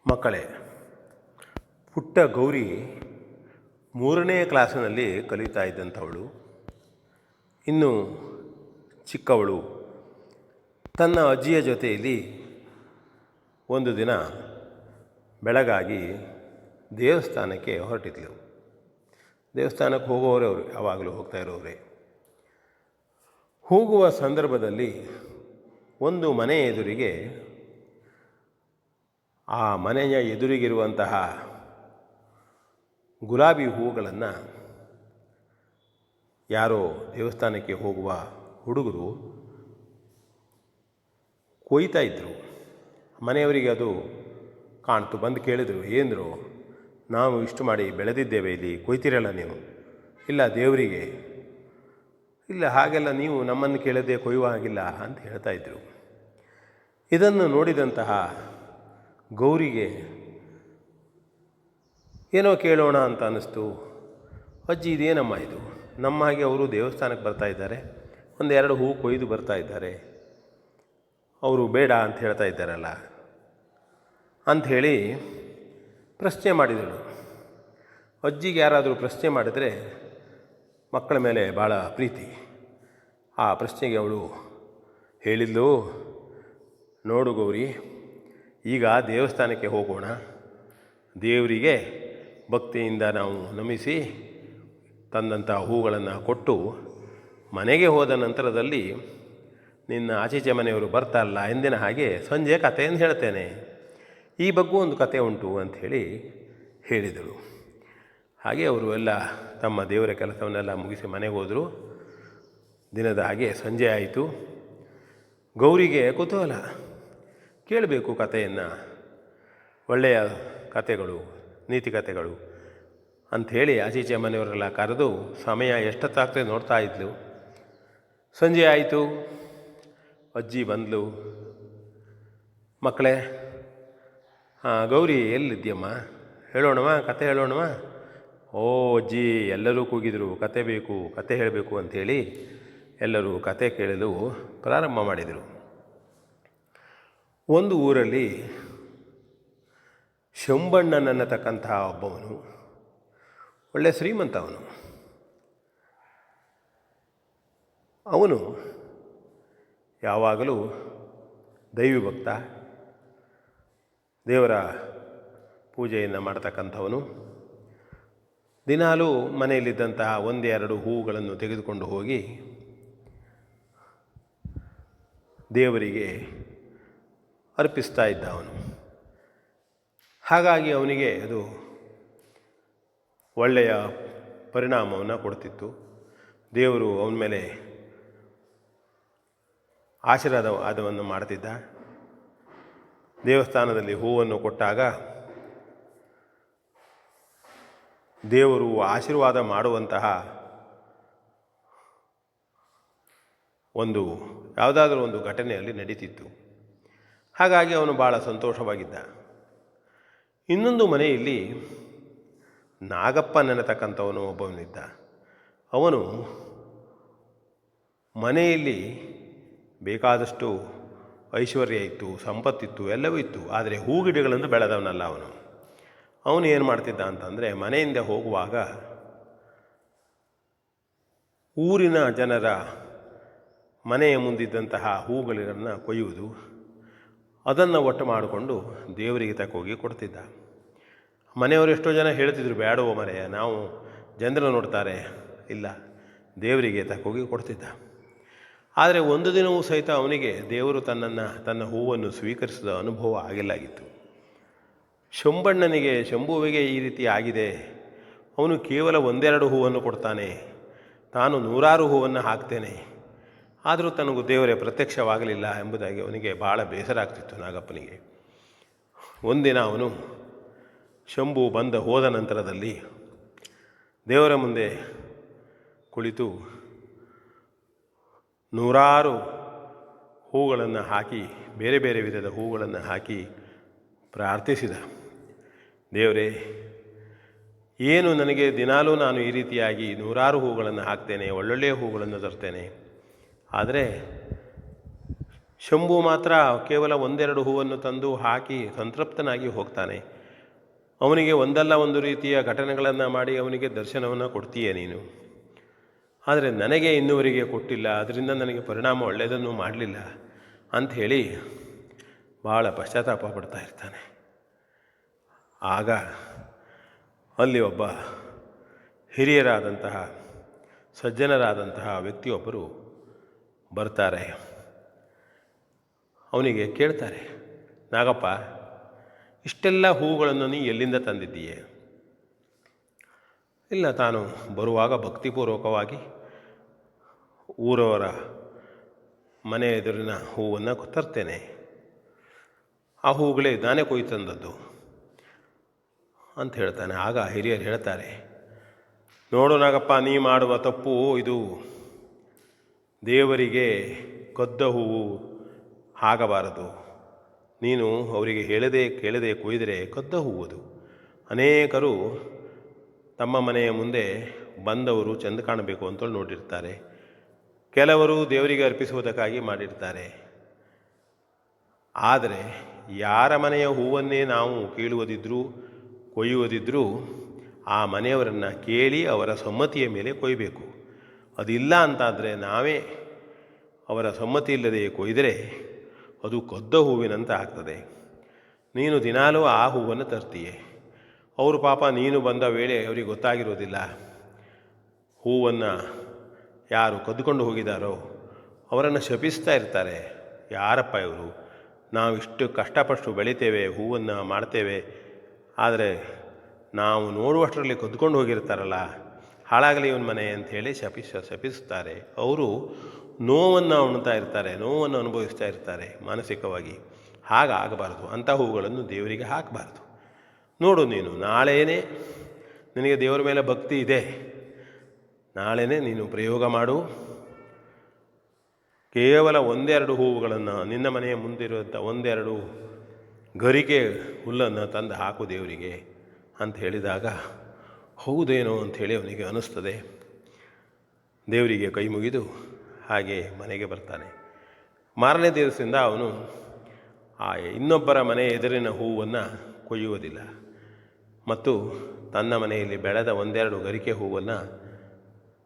ಮಕ್ಕಳೇ, ಪುಟ್ಟ ಗೌರಿ 3ನೇ ಕ್ಲಾಸಿನಲ್ಲಿ ಕಲಿತಾ ಇದ್ದಂಥವಳು. ಇನ್ನು ಚಿಕ್ಕವಳು ತನ್ನ ಅಜ್ಜಿಯ ಜೊತೆಯಲ್ಲಿ ಒಂದು ದಿನ ಬೆಳಗಾಗಿ ದೇವಸ್ಥಾನಕ್ಕೆ ಹೊರಟಿದ್ಲು. ದೇವಸ್ಥಾನಕ್ಕೆ ಹೋಗೋರೇ ಅವರು, ಯಾವಾಗಲೂ ಹೋಗ್ತಾ ಇರೋರೆ. ಹೋಗುವ ಸಂದರ್ಭದಲ್ಲಿ ಒಂದು ಮನೆ ಎದುರಿಗೆ, ಆ ಮನೆಯ ಎದುರಿಗಿರುವಂತಹ ಗುಲಾಬಿ ಹೂವುಗಳನ್ನು ಯಾರೋ ದೇವಸ್ಥಾನಕ್ಕೆ ಹೋಗುವ ಹುಡುಗರು ಕೊಯ್ತಾ ಇದ್ದರು. ಮನೆಯವರಿಗೆ ಅದು ಕಾಣ್ತು. ಬಂದು ಕೇಳಿದರು, ಏನರು ನಾವು ಇಷ್ಟು ಮಾಡಿ ಬೆಳೆದಿದ್ದೇವೆ, ಇಲ್ಲಿ ಕೊಯ್ತಿರಲ್ಲ ನೀವು? ಇಲ್ಲ, ದೇವರಿಗೆ. ಇಲ್ಲ, ಹಾಗೆಲ್ಲ ನೀವು ನಮ್ಮನ್ನು ಕೇಳದೆ ಕೊಯ್ಯುವ ಹಾಗಿಲ್ಲ ಅಂತ ಹೇಳ್ತಾಯಿದ್ರು. ಇದನ್ನು ನೋಡಿದಂತಹ ಗೌರಿಗೆ ಏನೋ ಕೇಳೋಣ ಅಂತ ಅನ್ನಿಸ್ತು. ಅಜ್ಜಿ, ಇದೇನಮ್ಮ ಇದು? ನಮ್ಮ ಹಾಗೆ ಅವರು ದೇವಸ್ಥಾನಕ್ಕೆ ಬರ್ತಾ ಇದ್ದಾರೆ, 1-2 ಹೂ ಕೊಯ್ದು ಬರ್ತಾ ಇದ್ದಾರೆ, ಅವರು ಬೇಡ ಅಂತ ಹೇಳ್ತಾ ಇದ್ದಾರಲ್ಲ ಅಂಥೇಳಿ ಪ್ರಶ್ನೆ ಮಾಡಿದಳು. ಅಜ್ಜಿಗೆ ಯಾರಾದರೂ ಪ್ರಶ್ನೆ ಮಾಡಿದರೆ ಮಕ್ಕಳ ಮೇಲೆ ಭಾಳ ಪ್ರೀತಿ. ಆ ಪ್ರಶ್ನೆಗೆ ಅವಳು ಹೇಳಿದ್ಲು, ನೋಡು ಗೌರಿ, ಈಗ ದೇವಸ್ಥಾನಕ್ಕೆ ಹೋಗೋಣ. ದೇವರಿಗೆ ಭಕ್ತಿಯಿಂದ ನಾವು ನಮಿಸಿ ತಂದಂಥ ಹೂಗಳನ್ನು ಕೊಟ್ಟು ಮನೆಗೆ ಹೋದ ನಂತರದಲ್ಲಿ ನಿನ್ನ ಆಚೀಚೆ ಮನೆಯವರು ಬರ್ತಾರಲ್ಲ, ಎಂದಿನ ಹಾಗೆ ಸಂಜೆ ಕಥೆಯನ್ನು ಹೇಳ್ತೇನೆ. ಈ ಬಗ್ಗೆ ಒಂದು ಕತೆ ಉಂಟು ಅಂಥೇಳಿ ಹೇಳಿದಳು. ಹಾಗೆ ಅವರು ಎಲ್ಲ ತಮ್ಮ ದೇವರ ಕೆಲಸವನ್ನೆಲ್ಲ ಮುಗಿಸಿ ಮನೆಗೆ ಹೋದರು. ದಿನದ ಹಾಗೆ ಸಂಜೆ ಆಯಿತು. ಗೌರಿಗೆ ಕುತೂಹಲ, ಕೇಳಬೇಕು ಕಥೆಯನ್ನು, ಒಳ್ಳೆಯ ಕಥೆಗಳು, ನೀತಿ ಕಥೆಗಳು ಅಂಥೇಳಿ ಆಚೀಚೆ ಮನೆಯವರೆಲ್ಲ ಕರೆದು ಸಮಯ ಎಷ್ಟೊತ್ತಾಗ್ತದೆ ನೋಡ್ತಾ ಇದ್ಲು. ಸಂಜೆ ಆಯಿತು. ಅಜ್ಜಿ ಬಂದಳು. ಮಕ್ಕಳೇ, ಗೌರಿ ಎಲ್ಲಿದ್ಯಮ್ಮ? ಹೇಳೋಣವಾ, ಕತೆ ಹೇಳೋಣವ? ಓ ಅಜ್ಜಿ, ಎಲ್ಲರೂ ಕೂಗಿದರು, ಕತೆ ಬೇಕು, ಕತೆ ಹೇಳಬೇಕು ಅಂಥೇಳಿ ಎಲ್ಲರೂ ಕತೆ ಕೇಳಲು ಪ್ರಾರಂಭ ಮಾಡಿದರು. ಒಂದು ಊರಲ್ಲಿ ಶಂಬಣ್ಣನನ್ನತಕ್ಕಂತಹ ಒಬ್ಬವನು, ಒಳ್ಳೆಯ ಶ್ರೀಮಂತ ಅವನು ಯಾವಾಗಲೂ ದೈವಿ ಭಕ್ತ, ದೇವರ ಪೂಜೆಯನ್ನು ಮಾಡ್ತಕ್ಕಂಥವನು. ದಿನಾಲೂ ಮನೆಯಲ್ಲಿದ್ದಂತಹ 1-2 ಹೂವುಗಳನ್ನು ತೆಗೆದುಕೊಂಡು ಹೋಗಿ ದೇವರಿಗೆ ಅರ್ಪಿಸ್ತಾ ಇದ್ದ ಅವನು. ಹಾಗಾಗಿ ಅವನಿಗೆ ಅದು ಒಳ್ಳೆಯ ಪರಿಣಾಮವನ್ನು ಕೊಡ್ತಿತ್ತು. ದೇವರು ಅವನ ಮೇಲೆ ಆಶೀರ್ವಾದವನ್ನು ಮಾಡ್ತಿದ್ದ. ದೇವಸ್ಥಾನದಲ್ಲಿ ಹೂವನ್ನು ಕೊಟ್ಟಾಗ ದೇವರು ಆಶೀರ್ವಾದ ಮಾಡುವಂತಹ ಯಾವುದಾದ್ರೂ ಒಂದು ಘಟನೆಯಲ್ಲಿ ನಡೀತಿತ್ತು. ಹಾಗಾಗಿ ಅವನು ಭಾಳ ಸಂತೋಷವಾಗಿದ್ದ. ಇನ್ನೊಂದು ಮನೆಯಲ್ಲಿ ನಾಗಪ್ಪನೆನ್ನತಕ್ಕಂಥವನು ಒಬ್ಬವನಿದ್ದ. ಅವನು ಮನೆಯಲ್ಲಿ ಬೇಕಾದಷ್ಟು ಐಶ್ವರ್ಯ ಇತ್ತು, ಸಂಪತ್ತಿತ್ತು, ಎಲ್ಲವೂ ಇತ್ತು. ಆದರೆ ಹೂಗಿಡಗಳನ್ನು ಬೆಳೆದವನಲ್ಲ ಅವನು ಏನು ಮಾಡ್ತಿದ್ದ ಅಂತಂದರೆ, ಮನೆಯಿಂದ ಹೋಗುವಾಗ ಊರಿನ ಜನರ ಮನೆಯ ಮುಂದಿದ್ದಂತಹ ಹೂಗಳನ್ನು ಕೊಯ್ಯುವುದು, ಅದನ್ನು ಒಟ್ಟು ಮಾಡಿಕೊಂಡು ದೇವರಿಗೆ ತಕ್ಕೋಗಿ ಕೊಡ್ತಿದ್ದ. ಮನೆಯವರು ಎಷ್ಟೋ ಜನ ಹೇಳ್ತಿದ್ರು, ಬೇಡವೋ ಮರೆಯ, ನಾವು ಜನರು ನೋಡ್ತಾರೆ. ಇಲ್ಲ, ದೇವರಿಗೆ ತಕ್ಕೋಗಿ ಕೊಡ್ತಿದ್ದ. ಆದರೆ ಒಂದು ದಿನವೂ ಸಹಿತ ಅವನಿಗೆ ದೇವರು ತನ್ನ ಹೂವನ್ನು ಸ್ವೀಕರಿಸಿದ ಅನುಭವ ಆಗಿಲ್ಲಾಗಿತ್ತು. ಶಂಭುವಿಗೆ ಈ ರೀತಿ ಆಗಿದೆ. ಅವನು ಕೇವಲ 1-2 ಹೂವನ್ನು ಕೊಡ್ತಾನೆ, ತಾನು 100 ಹೂವನ್ನು ಹಾಕ್ತೇನೆ, ಆದರೂ ತನಗೂ ದೇವರೇ ಪ್ರತ್ಯಕ್ಷವಾಗಲಿಲ್ಲ ಎಂಬುದಾಗಿ ಅವನಿಗೆ ಭಾಳ ಬೇಸರ ಆಗ್ತಿತ್ತು ನಾಗಪ್ಪನಿಗೆ. ಒಂದಿನ ಅವನು ಶಂಭು ಹೋದ ನಂತರದಲ್ಲಿ ದೇವರ ಮುಂದೆ ಕುಳಿತು 100 ಹೂಗಳನ್ನು ಹಾಕಿ, ಬೇರೆ ಬೇರೆ ವಿಧದ ಹೂಗಳನ್ನು ಹಾಕಿ ಪ್ರಾರ್ಥಿಸಿದ. ದೇವರೇ, ಏನು ನನಗೆ ದಿನಾಲೂ ನಾನು ಈ ರೀತಿಯಾಗಿ 100 ಹೂಗಳನ್ನು ಹಾಕ್ತೇನೆ, ಒಳ್ಳೊಳ್ಳೆಯ ಹೂಗಳನ್ನು ತರ್ತೇನೆ, ಆದರೆ ಶಂಭು ಮಾತ್ರ ಕೇವಲ ಒಂದೆರಡು ಹೂವನ್ನು ತಂದು ಹಾಕಿ ಸಂತೃಪ್ತನಾಗಿ ಹೋಗ್ತಾನೆ. ಅವನಿಗೆ ಒಂದಲ್ಲ ಒಂದು ರೀತಿಯ ಘಟನೆಗಳನ್ನು ಮಾಡಿ ಅವನಿಗೆ ದರ್ಶನವನ್ನು ಕೊಡ್ತೀಯ ನೀನು. ಆದರೆ ನನಗೆ ಇನ್ನುವರೆಗೆ ಕೊಟ್ಟಿಲ್ಲ, ಅದರಿಂದ ನನಗೆ ಪರಿಣಾಮ ಒಳ್ಳೆಯದನ್ನು ಮಾಡಲಿಲ್ಲ ಅಂಥೇಳಿ ಭಾಳ ಪಶ್ಚಾತ್ತಾಪ ಪಡ್ತಾ ಇರ್ತಾನೆ. ಆಗ ಅಲ್ಲಿ ಒಬ್ಬ ಹಿರಿಯರಾದಂತಹ ಸಜ್ಜನರಾದಂತಹ ವ್ಯಕ್ತಿಯೊಬ್ಬರು ಬರ್ತಾರೆ. ಅವನಿಗೆ ಕೇಳ್ತಾರೆ, ನಾಗಪ್ಪ, ಇಷ್ಟೆಲ್ಲ ಹೂಗಳನ್ನು ನೀ ಎಲ್ಲಿಂದ ತಂದಿದ್ದೀಯೆ? ಇಲ್ಲ, ತಾನು ಬರುವಾಗ ಭಕ್ತಿಪೂರ್ವಕವಾಗಿ ಊರವರ ಮನೆ ಎದುರಿನ ಹೂವನ್ನು ತರ್ತೇನೆ. ಆ ಹೂಗಳೇ ನಾನೇ ಕೊಯ್ದು ತಂದದ್ದು ಅಂತ ಹೇಳ್ತಾನೆ. ಆಗ ಹಿರಿಯರು ಹೇಳ್ತಾರೆ, ನೋಡು ನಾಗಪ್ಪ, ನೀ ಮಾಡುವ ತಪ್ಪು ಇದು. ದೇವರಿಗೆ ಕದ್ದ ಹೂವು ಆಗಬಾರದು. ನೀನು ಅವರಿಗೆ ಕೇಳದೆ ಕೊಯ್ದರೆ ಕದ್ದ ಹೂವುದು. ಅನೇಕರು ತಮ್ಮ ಮನೆಯ ಮುಂದೆ ಬಂದವರು ಚೆಂದ ಕಾಣಬೇಕು ಅಂತೇಳಿ ನೋಡಿರ್ತಾರೆ. ಕೆಲವರು ದೇವರಿಗೆ ಅರ್ಪಿಸುವುದಕ್ಕಾಗಿ ಮಾಡಿರ್ತಾರೆ. ಆದರೆ ಯಾರ ಮನೆಯ ಹೂವನ್ನೇ ನಾವು ಕೀಳುವುದಿದ್ರೂ ಕೊಯ್ಯುವುದಿದ್ರೂ ಆ ಮನೆಯವರನ್ನು ಕೇಳಿ ಅವರ ಸಮ್ಮತಿಯ ಮೇಲೆ ಕೊಯ್ಯಬೇಕು. ಅದಿಲ್ಲ ಅಂತಾದರೆ ನಾವೇ ಅವರ ಸಮ್ಮತಿ ಇಲ್ಲದೆ ಕೊಯ್ದರೆ ಅದು ಕದ್ದ ಹೂವಿನಂತ ಆಗ್ತದೆ. ನೀನು ದಿನಾಲೂ ಆ ಹೂವನ್ನು ತರ್ತೀಯೆ. ಅವರು ಪಾಪ ನೀನು ಬಂದ ವೇಳೆ ಅವರಿಗೆ ಗೊತ್ತಾಗಿರೋದಿಲ್ಲ. ಹೂವನ್ನು ಯಾರು ಕದ್ದುಕೊಂಡು ಹೋಗಿದ್ದಾರೋ ಅವರನ್ನು ಶಪಿಸ್ತಾ ಇರ್ತಾರೆ. ಯಾರಪ್ಪ ಇವರು, ನಾವಿಷ್ಟು ಕಷ್ಟಪಟ್ಟು ಬೆಳಿತೇವೆ, ಹೂವನ್ನು ಮಾಡ್ತೇವೆ, ಆದರೆ ನಾವು ನೋಡುವಷ್ಟರಲ್ಲಿ ಕದ್ದುಕೊಂಡು ಹೋಗಿರ್ತಾರಲ್ಲ, ಹಾಳಾಗಲಿ ಇವನ ಮನೆ ಅಂಥೇಳಿ ಶಪಿಸ್ತಾರೆ. ಅವರು ನೋವನ್ನು ಉಣ್ತಾ ಇರ್ತಾರೆ, ನೋವನ್ನು ಅನುಭವಿಸ್ತಾ ಇರ್ತಾರೆ ಮಾನಸಿಕವಾಗಿ. ಹಾಗಾಗಬಾರ್ದು. ಅಂಥ ಹೂಗಳನ್ನು ದೇವರಿಗೆ ಹಾಕಬಾರ್ದು. ನೋಡು, ನೀನು ನಾಳೆಯೇ ನಿನಗೆ ದೇವರ ಮೇಲೆ ಭಕ್ತಿ ಇದೆ, ನಾಳೆಯೇ ನೀನು ಪ್ರಯೋಗ ಮಾಡು. ಕೇವಲ ಒಂದೆರಡು ಹೂವುಗಳನ್ನು ನಿನ್ನ ಮನೆಯ ಮುಂದಿರುವಂಥ ಒಂದೆರಡು ಗರಿಕೆ ಹುಲ್ಲನ್ನು ತಂದು ಹಾಕು ದೇವರಿಗೆ ಅಂತ ಹೇಳಿದಾಗ, ಹೌದೇನೋ ಅಂಥೇಳಿ ಅವನಿಗೆ ಅನ್ನಿಸ್ತದೆ. ದೇವರಿಗೆ ಕೈ ಮುಗಿದು ಹಾಗೆ ಮನೆಗೆ ಬರ್ತಾನೆ. ಮಾರನೇ ದಿವಸದಿಂದ ಅವನು ಆ ಇನ್ನೊಬ್ಬರ ಮನೆ ಎದುರಿನ ಹೂವನ್ನು ಕೊಯ್ಯುವುದಿಲ್ಲ ಮತ್ತು ತನ್ನ ಮನೆಯಲ್ಲಿ ಬೆಳೆದ ಒಂದೆರಡು ಗರಿಕೆ ಹೂವನ್ನು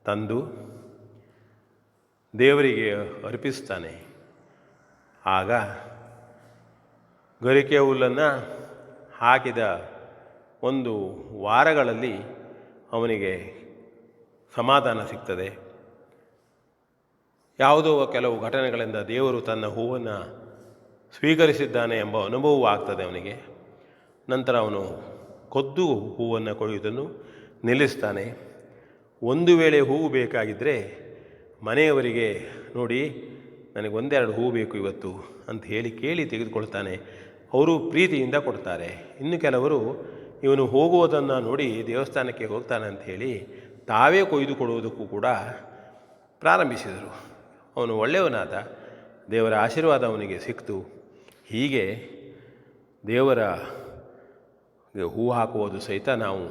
ತಂದು ದೇವರಿಗೆ ಅರ್ಪಿಸ್ತಾನೆ. ಆಗ ಗರಿಕೆ ಹುಲ್ಲನ್ನು ಹಾಕಿದ ಒಂದು ವಾರಗಳಲ್ಲಿ ಅವನಿಗೆ ಸಮಾಧಾನ ಸಿಗ್ತದೆ. ಯಾವುದೋ ಕೆಲವು ಘಟನೆಗಳಿಂದ ದೇವರು ತನ್ನ ಹೂವನ್ನು ಸ್ವೀಕರಿಸಿದ್ದಾನೆ ಎಂಬ ಅನುಭವವೂ ಆಗ್ತದೆ ಅವನಿಗೆ. ನಂತರ ಅವನು ಕದ್ದು ಹೂವನ್ನು ಕೊಯ್ಯುವುದನ್ನು ನಿಲ್ಲಿಸ್ತಾನೆ. ಒಂದು ವೇಳೆ ಹೂವು ಬೇಕಾಗಿದ್ದರೆ ಮನೆಯವರಿಗೆ, ನೋಡಿ ನನಗೆ ಒಂದೆರಡು ಹೂವು ಬೇಕು ಇವತ್ತು ಅಂತ ಕೇಳಿ ತೆಗೆದುಕೊಳ್ತಾನೆ. ಅವರು ಪ್ರೀತಿಯಿಂದ ಕೊಡ್ತಾರೆ. ಇನ್ನು ಕೆಲವರು ಇವನು ಹೋಗುವುದನ್ನು ನೋಡಿ ದೇವಸ್ಥಾನಕ್ಕೆ ಹೋಗ್ತಾನೆ ಅಂಥೇಳಿ ತಾವೇ ಕೊಯ್ದು ಕೊಡುವುದಕ್ಕೂ ಕೂಡ ಪ್ರಾರಂಭಿಸಿದರು. ಅವನು ಒಳ್ಳೆಯವನಾದ, ದೇವರ ಆಶೀರ್ವಾದ ಅವನಿಗೆ ಸಿಕ್ತು. ಹೀಗೆ ದೇವರ ಹೂ ಹಾಕುವುದು ಸಹಿತ ನಾವು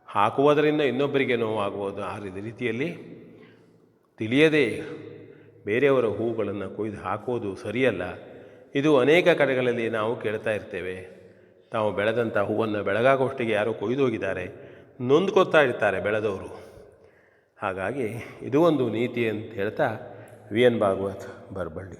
ಹಾಕುವುದರಿಂದ ಇನ್ನೊಬ್ಬರಿಗೆ ನೋವಾಗುವುದು. ಆ ರೀತಿಯಲ್ಲಿ ತಿಳಿಯದೆ ಬೇರೆಯವರ ಹೂಗಳನ್ನು ಕೊಯ್ದು ಹಾಕೋದು ಸರಿಯಲ್ಲ. ಇದು ಅನೇಕ ಕಡೆಗಳಲ್ಲಿ ನಾವು ಕೇಳ್ತಾ ಇರ್ತೇವೆ. ತಾವು ಬೆಳೆದಂಥ ಹೂವನ್ನು ಬೆಳಗಾಗೋಷ್ಟಿಗೆ ಯಾರೋ ಕೊಯ್ದು ಹೋಗಿದ್ದಾರೆ, ನೊಂದ್ಕೊತಾ ಇರ್ತಾರೆ ಬೆಳೆದವರು. ಹಾಗಾಗಿ ಇದು ಒಂದು ನೀತಿ ಅಂತ ಹೇಳ್ತಾ ವಿ ಎನ್ ಭಾಗವತ್ ಬರಬಳ್ಳಿ.